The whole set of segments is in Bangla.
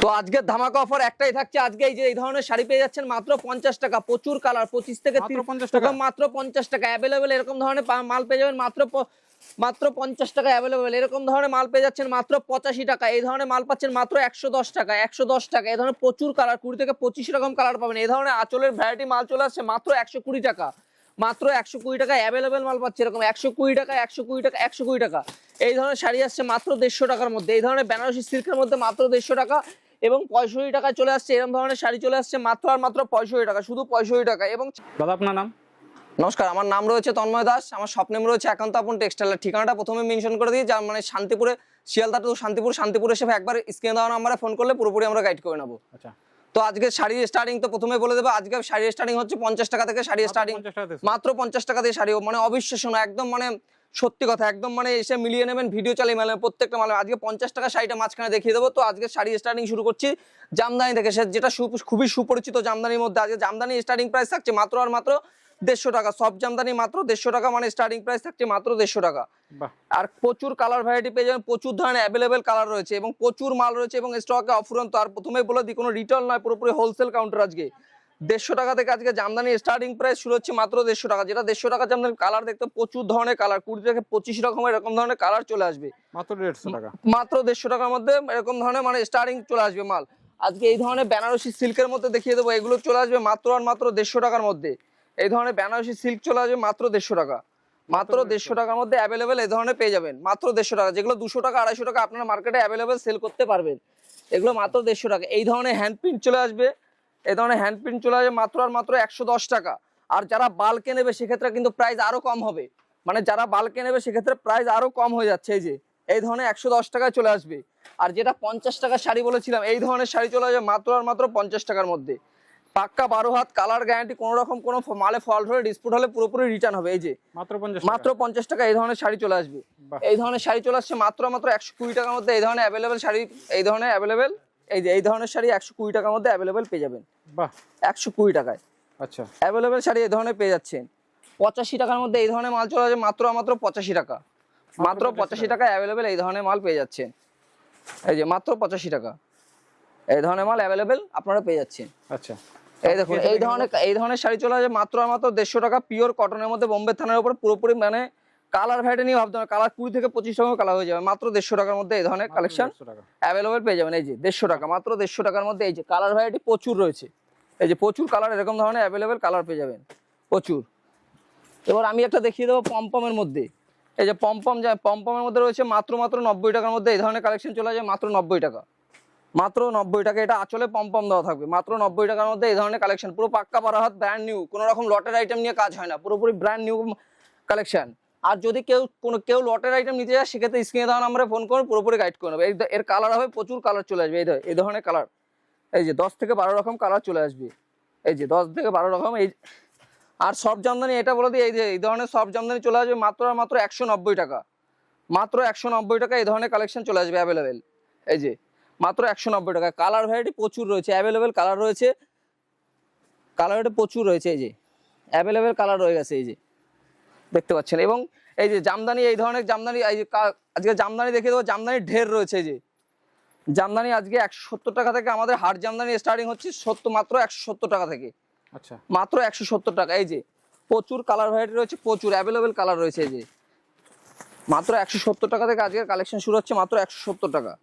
তো আজকের ধামাকা অফার একটাই থাকছে, আজকে এই যে এই ধরনের শাড়ি পেয়ে যাচ্ছেন মাত্র 50 টাকা, প্রচুর কালার, 25 থেকে 30 টাকা, মাত্র 50 টাকা অ্যাভেলেবেল। এরকম ধরনের মাল পেয়ে যাবেন মাত্র 50 টাকা অ্যাভেলেবেল। এরকম ধরনের মাল পেয়ে যাচ্ছেন মাত্র 85 টাকা। এই ধরনের মাল পাচ্ছেন মাত্র 110 টাকা, 110 টাকা। এই ধরনের প্রচুর কালার, 20 থেকে 25 রকম কালার পাবেন। এই ধরনের আঁচলের ভ্যারাইটি মাল চলে আসছে মাত্র 120 টাকা, মাত্র 120 টাকা অ্যাভেলেবেল মাল পাচ্ছে। এরকম 120 টাকা, 120 টাকা, 120 টাকা। এই ধরনের শাড়ি আসছে মাত্র 150 টাকার মধ্যে। এই ধরনের বেনারসি সিল্কের মধ্যে মাত্র 150 টাকা এবং 65 টাকায় চলে আসছে। এরকম ধরনের শাড়ি চলে আসছে মাত্র আর মাত্র 65 টাকা, শুধু 65 টাকা। এবং দাদা আপনার নাম? নমস্কার, আমার নাম রয়েছে তন্ময় দাস। আমার শপ নেম রয়েছে একান্ত আপন টেক্সটাইলের। ঠিকানাটা প্রথমে মেনশন করে দিই, যা মানে শান্তিপুরে, শিয়ালদা টু শান্তিপুর এসে একবার স্ক্রিনে দেওয়া নাম্বারে ফোন করলে পুরোপুরি আমরা গাইড করে নেবো। আচ্ছা, তো আজকে শাড়ির স্টার্টিং তো প্রথমে বলে দেবো। আজকে শাড়ির স্টার্টিং হচ্ছে 50 টাকা থেকে। শাড়ি স্টার্টিং মাত্র 50 টাকা দিয়ে শাড়ি, মানে অবিশ্বাসনীয়, একদম মানে সত্যি কথা, একদম মানে এসে মিলিয়ে নেবেন, ভিডিও চালিয়ে মেলে প্রত্যেকটা মালে। আজকে 50 টাকা শাড়িটা মাঝখানে দেখিয়ে দেবো। তো আজকে শাড়ি স্টার্টিং শুরু করছি জামদানি থেকে, যেটা খুবই সুপরিচিত জামদানির মধ্যে। আজকে জামদানি স্টার্টিং প্রাইস থাকছে মাত্র আর মাত্র 150 টাকা। সব জামদানি মাত্র 150 টাকা, মানে স্টার্টিং প্রাইস থাকছে মাত্র 150 টাকা। আর প্রচুর কালার ভ্যারাইটি পেয়ে যাবেন, প্রচুর ধরনের অ্যাভেলেবেল কালার রয়েছে এবং প্রচুর মাল রয়েছে এবং স্টকে অফুরন্ত। আর প্রথমে বলে দিই, কোনো রিটেল নয়, পুরোপুরি হোলসেল কাউন্টার। আজকে 150 টাকা থেকে আজকে জামদানি স্টার্টিং প্রাইস শুরু হচ্ছে মাত্র 150 টাকা। যেটা 150 টাকা জামদানি কালার দেখতে প্রচুর ধরনের কালার, 20 থেকে 25 রকমের এরকম ধরনের কালার চলে আসবে মাত্র 150 টাকা, মাত্র 150 টাকার মধ্যে। এরকম ধরনের মানে স্টার্টিং চলে আসবে মাল। আজকে এই ধরনের বেনারসি সিল্কের মধ্যে দেখিয়ে দেবো, এগুলো চলে আসবে মাত্র আর মাত্র 150 টাকার মধ্যে। এই ধরনের বেনারসি সিল্ক চলে আসবে মাত্র 150 টাকা, মাত্র 150 টাকার মধ্যে অ্যাভেলেবেল এই ধরনের পেয়ে যাবেন মাত্র 150 টাকা। যেগুলো 200 টাকা 250 টাকা আপনার মার্কেটে অ্যাভেলেবেল সেল করতে পারবেন, এগুলো মাত্র 150 টাকা। এই ধরনের হ্যান্ড প্রিন্ট চলে আসবে, এই ধরনের হ্যান্ড প্রিন্ট চলে আসবে মাত্র আর মাত্র 110 টাকা। আর যারা বাল্কে নেবে সেক্ষেত্রে কিন্তু প্রাইস আরো কম হবে, মানে যারা বাল্কে নেবে সেক্ষেত্রে প্রাইস আরো কম হয়ে যাচ্ছে। এই যে এই ধরনের 110 টাকায় চলে আসবে। আর যেটা 50 টাকার শাড়ি বলেছিলাম, এই ধরনের শাড়ি চলে আসবে মাত্র আর মাত্র 50 টাকার মধ্যে। পাক্কা 12 হাত কালার গ্যারান্টি, কোনো রকম কোনো মালে ফল্ট হলে ডিসপুট হলে পুরোপুরি রিটার্ন হবে। এই যে মাত্র 50 টাকা এই ধরনের শাড়ি চলে আসবে। এই ধরনের শাড়ি চলে আসছে মাত্র মাত্র 120 টাকার মধ্যে। এই ধরনের অ্যাভেলেবেল শাড়ি, এই ধরনের অ্যাভেলেবেল, এই যে এই ধরনের শাড়ি 120 টাকার মধ্যে অ্যাভেলেবেল পেয়ে যাবেন। বাহ, 120 টাকায় আচ্ছা অ্যাভেলেবেল শাড়ি এই ধরনের পেয়ে যাচ্ছেন। 85 টাকার মধ্যে এই ধরনের মাল চলে আসবে মাত্র মাত্র 85 টাকা, মাত্র 85 টাকায় অ্যাভেলেবেল এই ধরনের মাল পেয়ে যাচ্ছেন। এই যে মাত্র 85 টাকা এই ধরনের মাল অ্যাভেলেবেল আপনারা পেয়ে যাচ্ছেন। আচ্ছা, এই দেখুন এই ধরনের শাড়ি চলে আসবে মাত্র আর মাত্র 150 টাকা, পিওর কটনের মধ্যে, বোম্বে থানার উপর, পুরোপুরি মানে কালার ভ্যারাইটি নিয়ে ভাবতে হবে। কালার 20 থেকে 25 রকম কালার হয়ে যাবে মাত্র 150 টাকার মধ্যে। এই ধরনের কালেকশন অ্যাভেলেবেল পেয়ে যাবেন। এই যে 150 টাকা, মাত্র 150 টাকার মধ্যে। এই যে কালার ভ্যারাইটি প্রচুর রয়েছে, এই যে প্রচুর কালার, এরকম ধরনের অ্যাভেলেবেল কালার পেয়ে যাবেন প্রচুর। এবার আমি একটা দেখিয়ে দেবো পমপমের মধ্যে। এই যে পমপমের মধ্যে রয়েছে মাত্র 90 টাকার মধ্যে। এই ধরনের কালেকশন চলে যায় মাত্র 90 টাকা, মাত্র 90 টাকা। এটা আঁচলে পমপম দেওয়া থাকবে মাত্র 90 টাকার মধ্যে। এই ধরনের কালেকশন পুরো পাক্কা 12 হাত, ব্র্যান্ড নিউ, কোনো রকম লটের আইটেম নিয়ে কাজ হয় না, পুরোপুরি ব্র্যান্ড নিউ কালেকশন। আর যদি কেউ লটের আইটেম নিতে যায় সেক্ষেত্রে স্ক্রিনে দেওয়া নাম্বারে ফোন করুন, পুরোপুরি গাইড করে নেবে। এর কালার হবে প্রচুর কালার চলে আসবে। এই ধরনের কালার, এই যে 10 থেকে 12 রকম কালার চলে আসবে। এই যে 10 থেকে 12 রকম। এই আর সব জামদানি, এটা বলে দিই, এই যে এই ধরনের সব জামদানি চলে আসবে মাত্র আর মাত্র 190 টাকা, মাত্র 190 টাকা। এই ধরনের কালেকশন চলে আসবে অ্যাভেলেবেল। এই যে মাত্র 190 টাকা। কালার ভ্যারাইটি প্রচুর রয়েছে, অ্যাভেলেবেল কালার রয়েছে, কালার ভ্যারাইটি প্রচুর রয়েছে। এই যে অ্যাভেলেবেল কালার রয়ে গেছে, এই যে দেখতে পাচ্ছেন। এবং এই যে জামদানি, এই ধরনের জামদানি, এই যে আজকে জামদানি দেখিয়ে দেবো, জামদানি ঢের রয়েছে। এই যে জামদানি আজকে 170 টাকা থেকে আমাদের হাট জামদানি স্টার্টিং হচ্ছে মাত্র 170 টাকা থেকে। আচ্ছা, মাত্র 170 টাকা। এই যে প্রচুর কালার ভ্যারাইটি রয়েছে, প্রচুর অ্যাভেলেবেল কালার রয়েছে। এই যে মাত্র 170 টাকা থেকে আজকের কালেকশন শুরু হচ্ছে মাত্র 170 টাকা।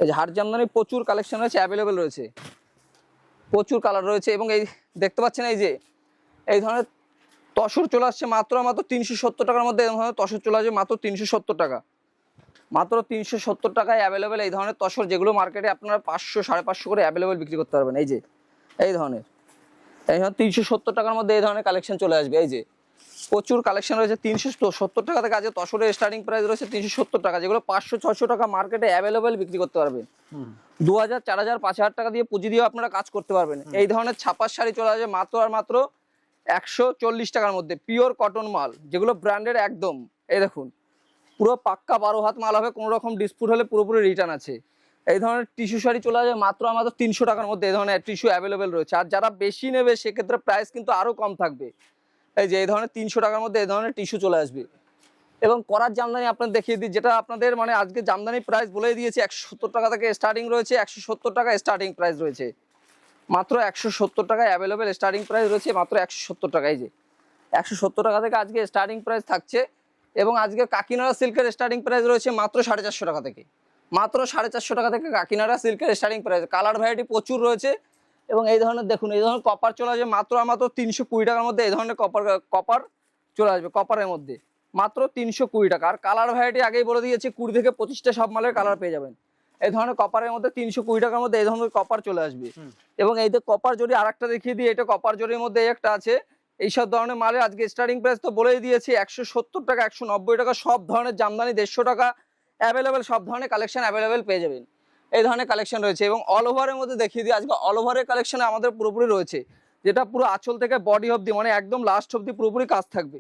এই যে হাট জামদানি প্রচুর কালেকশন রয়েছে, অ্যাভেলেবেল রয়েছে, প্রচুর কালার রয়েছে। এবং এই দেখতে পাচ্ছেন এই যে এই ধরনের তসর চলে আসছে মাত্র 370 টাকার মধ্যে। এই ধরনের তসর চলে আসবে মাত্র 370 টাকা, মাত্র 370 টাকায় অ্যাভেলেবেল এই ধরনের তসর, যেগুলো মার্কেটে আপনারা 500 550 করে অ্যাভেলেবেল বিক্রি করতে পারবেন। এই যে এই ধরনের 370 টাকার মধ্যে এই ধরনের কালেকশন চলে আসবে। এই যে প্রচুর কালেকশন রয়েছে। 370 টাকা থেকে আজকে তসরের স্টার্টিং প্রাইস রয়েছে 370 টাকা, যেগুলো 500 600 টাকা মার্কেটে অ্যাভেলেবেল বিক্রি করতে পারবেন। 2000 4000 5000 টাকা দিয়ে পুঁজি দিয়ে আপনারা কাজ করতে পারবেন। এই ধরনের ছাপার শাড়ি চলে আসবে মাত্র আর মাত্র 140 টাকার মধ্যে, পিওর কটন মাল, যেগুলো ব্র্যান্ডের একদম। এই দেখুন পুরো পাক্কা 12 হাত মাল হবে, কোনো রকম ডিসপুট হলে পুরোপুরি রিটার্ন আছে। এই ধরনের টিস্যু শাড়ি চলে আসবে মাত্র আমাদের 300 টাকার মধ্যে। এই ধরনের টিস্যু অ্যাভেলেবেল রয়েছে। আর যারা বেশি নেবে সেক্ষেত্রে প্রাইস কিন্তু আরো কম থাকবে। এই যে এই ধরনের 300 টাকার মধ্যে এই ধরনের টিস্যু চলে আসবে। এবং করার জামদানি আপনাদের দেখিয়ে দিই, যেটা আপনাদের মানে আজকে জামদানি প্রাইস বলে দিয়েছি 170 টাকা থেকে স্টার্টিং রয়েছে, 170 টাকা স্টার্টিং প্রাইস রয়েছে, মাত্র 170 টাকায় অ্যাভেলেবেল স্টার্টিং প্রাইস রয়েছে, মাত্র 170 টাকায়। যে 170 টাকা থেকে আজকে স্টার্টিং প্রাইস থাকছে। এবং আজকে কাকিনাড়া সিল্কের স্টার্টিং প্রাইস রয়েছে মাত্র 450 টাকা থেকে, মাত্র 450 টাকা থেকে কাকিনাড়া সিল্কের স্টার্টিং প্রাইস। কালার ভ্যারাইটি প্রচুর রয়েছে। এবং এই ধরনের দেখুন, এই ধরনের কপার চলে আসবে মাত্র 320 টাকার মধ্যে। এই ধরনের কপার চলে আসবে কপারের মধ্যে মাত্র 320 টাকা। আর কালার ভ্যারাইটি আগেই বলে দিয়েছি 20 থেকে 25টা সব মালের কালার পেয়ে যাবেন। এই ধরনের কপারের মধ্যে 320 টাকার মধ্যে এই ধরনের কপার চলে আসবে। এবং এই যে কপার জরি আরেকটা দেখিয়ে দিই, এটা কপার জরির মধ্যে একটা আছে। এইসব ধরনের মালের আজকে স্টার্টিং প্রাইস তো বলেই দিয়েছি 170 টাকা, 190 টাকা, সব ধরনের জামদানি 150 টাকা অ্যাভেলেবেল, সব ধরনের কালেকশন অ্যাভেলেবেল পেয়ে যাবেন। এই ধরনের কালেকশন রয়েছে। এবং অল ওভারের মধ্যে দেখিয়ে দিই, আজকে অল ওভারের কালেকশনে আমাদের পুরোপুরি রয়েছে, যেটা পুরো আঁচল থেকে বডি অবধি মানে একদম লাস্ট অবধি পুরোপুরি কাজ থাকবে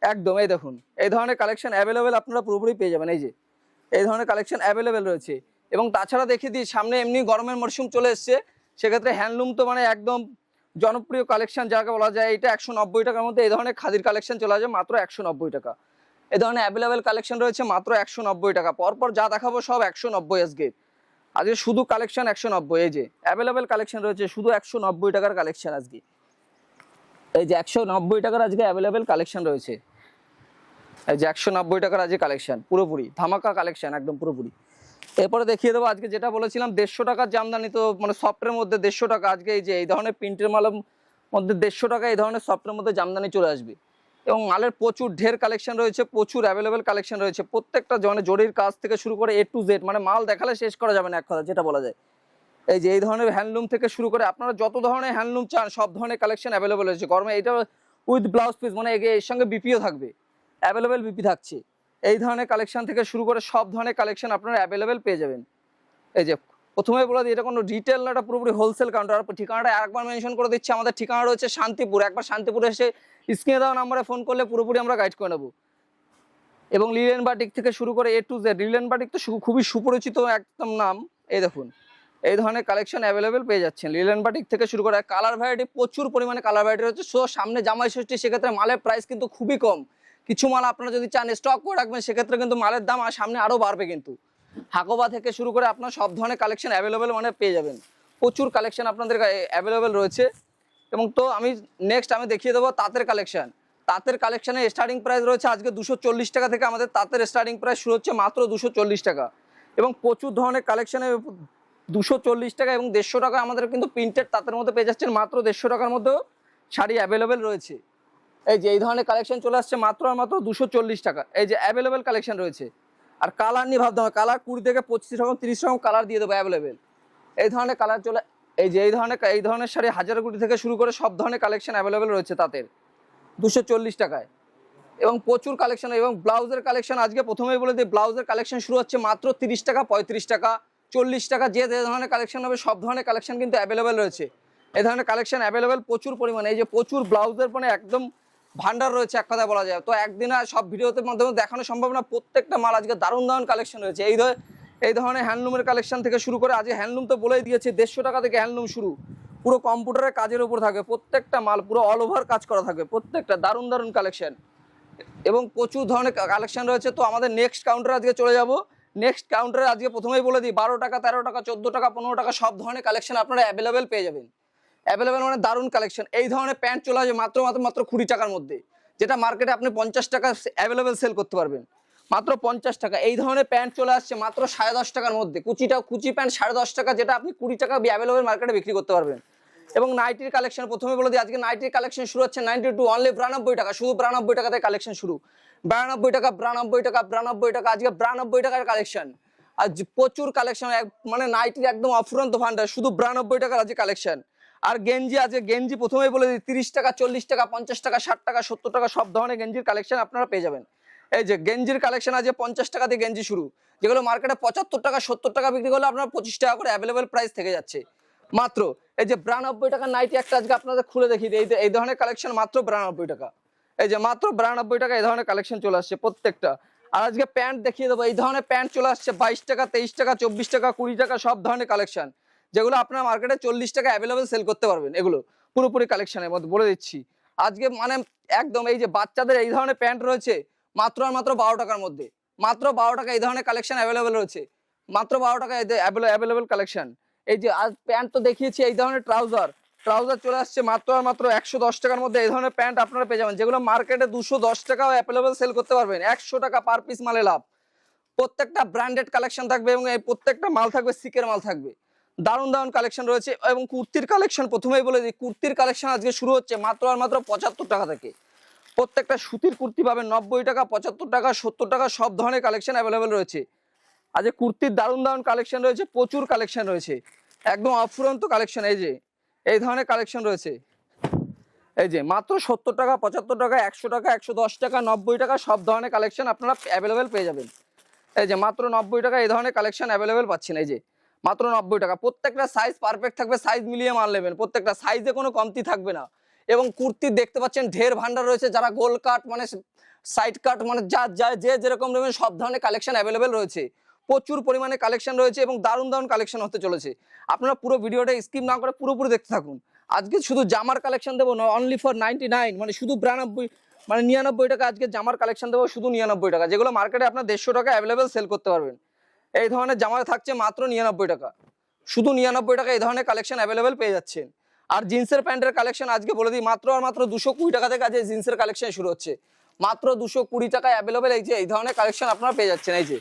একদম। এই দেখুন, এই ধরনের কালেকশন অ্যাভেলেবেল আপনারা পুরোপুরি পেয়ে যাবেন। এই যে এই ধরনের কালেকশন অ্যাভেলেবেল রয়েছে। এবং তাছাড়া দেখিয়ে দিই, সামনে এমনি গরমের মরশুম চলে এসছে, সেক্ষেত্রে হ্যান্ডলুম তো মানে একদম জনপ্রিয় কালেকশন যাকে বলা যায়। এটা 190 টাকার মধ্যে এই ধরনের খাদির কালেকশন চলে আসবে মাত্র 190 টাকা। এই ধরনের অ্যাভেলেবেল কালেকশন রয়েছে মাত্র 190 টাকা। পরপর যা দেখাবো সব 190 আজকে শুধু কালেকশন 190। এই যে অ্যাভেলেবেল কালেকশন রয়েছে শুধু 190 টাকার কালেকশন আজকে। এই যে 190 টাকার আজকে অ্যাভেলেবেল কালেকশন রয়েছে। এই যে 190 টাকার আজকে কালেকশন, পুরোপুরি ধামাকা কালেকশন একদম পুরোপুরি। এরপরে দেখিয়ে দেবো আজকে যেটা বলেছিলাম 150 টাকার জামদানি, তো মানে সফটের মধ্যে 150 টাকা। আজকে এই যে এই ধরনের প্রিন্টের মালের মধ্যে 150 টাকা এই ধরনের সফটের মধ্যে জামদানি চলে আসবে। এবং মালের প্রচুর ঢের কালেকশন রয়েছে, প্রচুর অ্যাভেলেবেল কালেকশন রয়েছে। প্রত্যেকটা মানে জরির কাজ থেকে শুরু করে A to Z, মানে মাল দেখালে শেষ করা যাবে না এক কথা যেটা বলা যায়। এই যে এই ধরনের হ্যান্ডলুম থেকে শুরু করে আপনারা যত ধরনের হ্যান্ডলুম চান সব ধরনের কালেকশন অ্যাভেলেবেল রয়েছে। গরমে এটা উইথ ব্লাউজ পিস, মানে এর সঙ্গে বিপিও থাকবে, অ্যাভেলেবেল বিপি থাকছে। এই ধরনের কালেকশন থেকে শুরু করে সব ধরনের কালেকশন আপনারা অ্যাভেলেবেল পেয়ে যাবেন। এই যে প্রথমে বলে দিই, এটা কোনো রিটেল না, এটা পুরোপুরি হোলসেল কাউন্টার। ঠিকানাটা আরেকবার মেনশন করে দিচ্ছি, আমাদের ঠিকানা রয়েছে শান্তিপুর। একবার শান্তিপুরে এসে স্ক্রিনে দেওয়া নাম্বারে ফোন করলে পুরোপুরি আমরা গাইড করে নেবো। এবং লিলেন বাটিক থেকে শুরু করে A to Z, linen batik তো খুবই সুপরিচিত একদম নাম। এই দেখুন, এই ধরনের কালেকশন অ্যাভেলেবেল পেয়ে যাচ্ছেন লিলেন বাটিক থেকে শুরু করে। কালার ভ্যারাইটি প্রচুর পরিমাণে কালার ভ্যারাইটি রয়েছে। সো সামনে জামাই ষষ্ঠী, সেক্ষেত্রে মালের প্রাইস কিন্তু খুবই কম। কিছু মাল আপনারা যদি চান স্টক করে রাখবেন, সেক্ষেত্রে কিন্তু মালের দাম আর সামনে আরও বাড়বে। কিন্তু হাকোবা থেকে শুরু করে আপনার সব ধরনের কালেকশন অ্যাভেলেবেল মানে পেয়ে যাবেন। প্রচুর কালেকশন আপনাদের অ্যাভেলেবেল রয়েছে। এবং তো আমি নেক্সট দেখিয়ে দেবো তাঁতের কালেকশন। তাঁতের কালেকশনের স্টার্টিং প্রাইস রয়েছে আজকে 240 টাকা থেকে। আমাদের তাঁতের স্টার্টিং প্রাইস শুরু হচ্ছে মাত্র 240 টাকা। এবং প্রচুর ধরনের কালেকশনে 240 টাকা এবং 150 টাকা আমাদের কিন্তু প্রিন্টেড তাঁতের মধ্যে পেয়ে যাচ্ছেন। মাত্র 150 টাকার মধ্যেও শাড়ি অ্যাভেলেবেল রয়েছে। এই যে এই ধরনের কালেকশন চলে আসছে মাত্র 240 টাকা। এই যে অ্যাভেলেবেল কালেকশন রয়েছে। আর কালার নিয়ে ভাবতে হবে, কালার 20 থেকে 25 রকম 30 রকম কালার দিয়ে দেবো অ্যাভেলেবেল। এই ধরনের কালার চলে, এই যে এই ধরনের শাড়ি 1000 কোটি থেকে শুরু করে সব ধরনের কালেকশন অ্যাভেলেবেল রয়েছে তাঁতের 240 টাকায়। এবং প্রচুর কালেকশন। এবং ব্লাউজের কালেকশন আজকে প্রথমেই বলে দিই, ব্লাউজের কালেকশন শুরু হচ্ছে মাত্র 30 টাকা, 35 টাকা, 40 টাকা। যে ধরনের কালেকশন হবে সব ধরনের কালেকশন কিন্তু অ্যাভেলেবেল রয়েছে। এই ধরনের কালেকশন অ্যাভেলেবেল প্রচুর পরিমাণে। এই যে প্রচুর ব্লাউজের মানে একদম ভান্ডার রয়েছে এক কথা বলা যায়। তো একদিনে সব ভিডিওতে মাধ্যমে দেখানো সম্ভব না। প্রত্যেকটা মাল আজকে দারুণ দারুণ কালেকশন রয়েছে। এই ধরনের হ্যান্ডলুমের কালেকশন থেকে শুরু করে আজকে হ্যান্ডলুম তো বলেই দিয়েছে 150 টাকা থেকে হ্যান্ডলুম শুরু। পুরো কম্পিউটারের কাজের উপর থাকবে প্রত্যেকটা মাল, পুরো অল ওভার কাজ করা থাকবে প্রত্যেকটা। দারুণ দারুণ কালেকশন এবং প্রচুর ধরনের কালেকশন রয়েছে। তো আমাদের নেক্সট কাউন্টারে আজকে চলে যাব। নেক্সট কাউন্টারে আজকে প্রথমেই বলে দিই 12 টাকা, 13 টাকা, 14 টাকা, 15 টাকা সব ধরনের কালেকশন আপনারা অ্যাভেলেবেল পেয়ে যাবেন। অ্যাভেলেবেল মানে দারুণ কালেকশন। এই ধরনের প্যান্ট চলে আসবে মাত্র 20 টাকার মধ্যে, যেটা মার্কেটে আপনি 50 টাকা অ্যাভেলেবেল সেল করতে পারবেন মাত্র 50 টাকা। এই ধরনের প্যান্ট চলে আসছে মাত্র 10.5 টাকার মধ্যে। কুচি প্যান্ট 10.5 টাকা, যেটা আপনি 20 টাকা অ্যাভেলেবেল মার্কেটে বিক্রি করতে পারবেন। এবং নাইটির কালেকশন প্রথমে বলে দিই, আজকে নাইটির কালেকশন শুরু হচ্ছে 92 অনলি 92 টাকা, শুধু 92 টাকা থেকে কালেকশন শুরু। 92 টাকা, 92 টাকা, 92 টাকা, আজকে 92 টাকার কালেকশন। আর প্রচুর কালেকশন, মানে নাইটির একদম অফুরন্ত ভান্ডার, শুধু 92 টাকার আজকে কালেকশন। আর গেঞ্জি আছে, গেঞ্জি প্রথমেই বলে দিই 30 টাকা, 40 টাকা, 50 টাকা, 60 টাকা, 70 টাকা সব ধরনের গেঞ্জির কালেকশন আপনারা পেয়ে যাবেন। এই যে গেঞ্জির কালেকশন আছে 50 টাকা দিয়ে গেঞ্জি শুরু, যেগুলো মার্কেটে 75 টাকা 70 টাকা বিক্রি করলে আপনার 25 টাকা করে অ্যাভেলেবেল প্রাইস থেকে যাচ্ছে মাত্র। এই যে 92 টাকা নাইটি একটা আজকে আপনাদের খুলে দেখিয়ে দিই। এই ধরনের কালেকশন মাত্র 92 টাকা। এই যে মাত্র 92 টাকা এই ধরনের কালেকশন চলে আসছে প্রত্যেকটা। আর আজকে প্যান্ট দেখিয়ে দেবো, এই ধরনের প্যান্ট চলে আসছে 22 টাকা, 23 টাকা, 24 টাকা, 20 টাকা সব ধরনের কালেকশন, যেগুলো আপনার মার্কেটে 40 টাকা অ্যাভেলেবেল সেল করতে পারবেন। এগুলো পুরোপুরি কালেকশনের মধ্যে বলে দিচ্ছি আজকে, মানে একদম। এই যে বাচ্চাদের এই ধরনের প্যান্ট রয়েছে মাত্র আর মাত্র 12 টাকার মধ্যে, মাত্র 12 টাকা এই ধরনের কালেকশন অ্যাভেলেবেল রয়েছে, মাত্র 12 টাকা অ্যাভেলেবেল কালেকশন। এই যে আজ প্যান্ট তো দেখিয়েছি, এই ধরনের ট্রাউজার চলে আসছে মাত্র আর মাত্র 110 টাকার মধ্যে। এই ধরনের প্যান্ট আপনারা পেয়ে যাবেন, যেগুলো মার্কেটে 210 টাকাও অ্যাভেলেবেল সেল করতে পারবেন, 100 টাকা পার পিস মালে লাভ। প্রত্যেকটা ব্র্যান্ডেড কালেকশন থাকবে এবং এই প্রত্যেকটা মাল থাকবে সিকের মাল থাকবে। দারুণ দারুণ কালেকশন রয়েছে। এবং কুর্তির কালেকশন প্রথমেই বলে দিই, কুর্তির কালেকশন আজকে শুরু হচ্ছে মাত্র আর মাত্র 75 টাকা থেকে। প্রত্যেকটা সুতির কুর্তি পাবেন 90 টাকা, 75 টাকা, 70 টাকা, সব ধরনের কালেকশন অ্যাভেলেবেল রয়েছে। আজকে কুর্তির দারুণ দারুণ কালেকশন রয়েছে, প্রচুর কালেকশন রয়েছে, একদম অফুরন্ত কালেকশন। এই যে এই ধরনের কালেকশন রয়েছে, এই যে মাত্র 70 টাকা, 75 টাকা, 100 টাকা, 110 টাকা, 90 টাকা, সব ধরনের কালেকশন আপনারা অ্যাভেলেবেল পেয়ে যাবেন। এই যে মাত্র 90 টাকা এই ধরনের কালেকশন অ্যাভেলেবেল পাচ্ছেন। এই যে মাত্র 90 টাকা, প্রত্যেকটা সাইজ পারফেক্ট থাকবে, সাইজ মিলিয়ে মাল নেবেন, প্রত্যেকটা সাইজে কোনো কমতি থাকবে না। এবং কুর্তি দেখতে পাচ্ছেন ঢের ভান্ডার রয়েছে, যারা গোল কাট মানে সাইড কাট মানে যা যে যেরকম নেবেন সব ধরনের কালেকশন অ্যাভেলেবেল রয়েছে, প্রচুর পরিমাণে কালেকশন রয়েছে এবং দারুণ দারুণ কালেকশন হতে চলেছে। আপনারা পুরো ভিডিওটা স্কিপ না করে পুরোপুরি দেখতে থাকুন। আজকে শুধু জামার কালেকশন দেবো না, অনলি ফর 99, মানে শুধু 92 মানে 99 টাকা আজকে জামার কালেকশন দেবো, শুধু 99 টাকা, যেগুলো মার্কেটে আপনার 150 টাকা অ্যাভেলেবেল সেল করতে পারবেন। এই ধরনের জামা থাকছে মাত্র 99 টাকা, শুধু 99 টাকা এই ধরনের কালেকশন অ্যাভেলেবেল পেয়ে যাচ্ছেন। আর জিন্সের প্যান্টের কালেকশন আজকে বলে দিই, মাত্র আর মাত্র 220 টাকা থেকে আজকে জিন্সের কালেকশন শুরু হচ্ছে, মাত্র 220 টাকায় অ্যাভেলেবেল। এই যে এই ধরনের কালেকশন আপনারা পেয়ে যাচ্ছেন, এই যে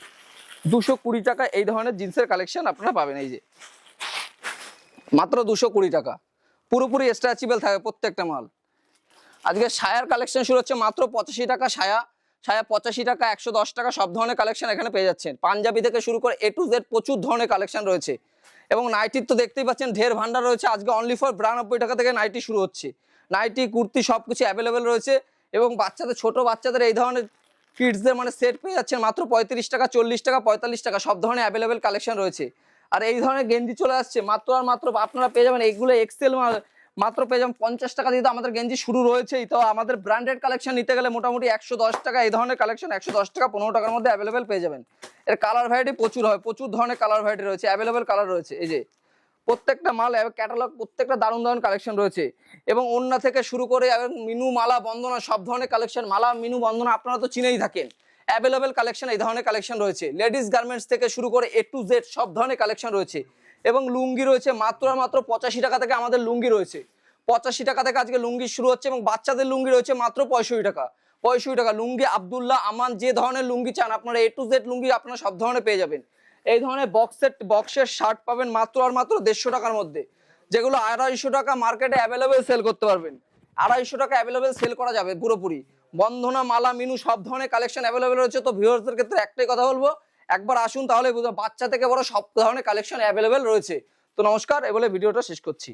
220 টাকা এই ধরনের জিন্সের কালেকশন আপনারা পাবেন। এই যে মাত্র 220 টাকা, পুরোপুরি স্ট্রেচেবল থাকে প্রত্যেকটা মাল। আজকে সায়ার কালেকশন শুরু হচ্ছে মাত্র 85 টাকা, সায়া 85 টাকা, 110 টাকা, সব ধরনের কালেকশন এখানে পেয়ে যাচ্ছেন। পাঞ্জাবি থেকে শুরু করে A to Z প্রচুর ধরনের কালেকশন রয়েছে। এবং নাইটির তো দেখতেই পাচ্ছেন ঢের ভান্ডার রয়েছে, আজকে অনলি ফর 92 টাকা থেকে নাইটি শুরু হচ্ছে। নাইটি কুর্তি সব কিছু অ্যাভেলেবেল রয়েছে। এবং বাচ্চাদের, ছোট বাচ্চাদের এই ধরনের কিডসদের মানে সেট পেয়ে যাচ্ছেন মাত্র 35 টাকা, 40 টাকা, 45 টাকা, সব ধরনের অ্যাভেলেবেল কালেকশন রয়েছে। আর এই ধরনের গেঞ্জি চলে আসছে মাত্র আর মাত্র আপনারা পেয়ে যাবেন, এইগুলো এক্সেল মাত্র পেয়ে যাবেন 50 টাকা দিয়ে। তো আমাদের গেঞ্জি শুরু রয়েছেই, তো আমাদের ব্র্যান্ডেড কালেকশন নিতে গেলে মোটামুটি 110 টাকা, এই ধরনের কালেকশন 110 টাকা, 15 টাকার মধ্যে অ্যাভেলেবেল পেয়ে যাবেন। এর কালার ভ্যারাইটি প্রচুর হয়, প্রচুর ধরনের কালার ভ্যারাইটি রয়েছে, অ্যাভেলেবেল কালার রয়েছে। এই যে প্রত্যেকটা মাল ক্যাটালগ, প্রত্যেকটা দারুণ দারুণ কালেকশন রয়েছে। এবং ওড়না থেকে শুরু করে মিনু, মালা, বন্দনা, সব ধরনের কালেকশন, মালা, মিনু, বন্দনা আপনারা তো চিনেই থাকেন, অ্যাভেলেবেল কালেকশন এই ধরনের কালেকশন রয়েছে। লেডিস গার্মেন্টস থেকে শুরু করে A to Z সব ধরনের কালেকশন রয়েছে। এবং লুঙ্গি রয়েছে মাত্র আর মাত্র 85 টাকা থেকে আমাদের লুঙ্গি রয়েছে, 85 টাকা থেকে আজকে লুঙ্গি শুরু হচ্ছে। এবং বাচ্চাদের লুঙ্গি রয়েছে মাত্র 65 টাকা, 65 টাকা লুঙ্গি। আব্দুল্লাহ, আমান, যে ধরনের লুঙ্গি চান আপনারা A to Z লুঙ্গি আপনারা সব ধরনের পেয়ে যাবেন। এই ধরনের বক্সের শার্ট পাবেন মাত্র আর মাত্র 150 টাকার মধ্যে, যেগুলো 250 টাকা মার্কেটে অ্যাভেলেবেল সেল করতে পারবেন। 250 টাকা অ্যাভেলেবেল সেল করা যাবে পুরোপুরি। বন্ধনা, মালা, মিনু সব ধরনের কালেকশন অ্যাভেলেবেল রয়েছে। তো ভিউয়ার্সদের ক্ষেত্রে একটাই কথা বলবো, একবার আসুন, তাহলে বুঝো বাচ্চা থেকে বড় সব ধরনের কালেকশন অ্যাভেলেবেল রয়েছে। তো নমস্কার, এ বলে ভিডিওটা শেষ করছি।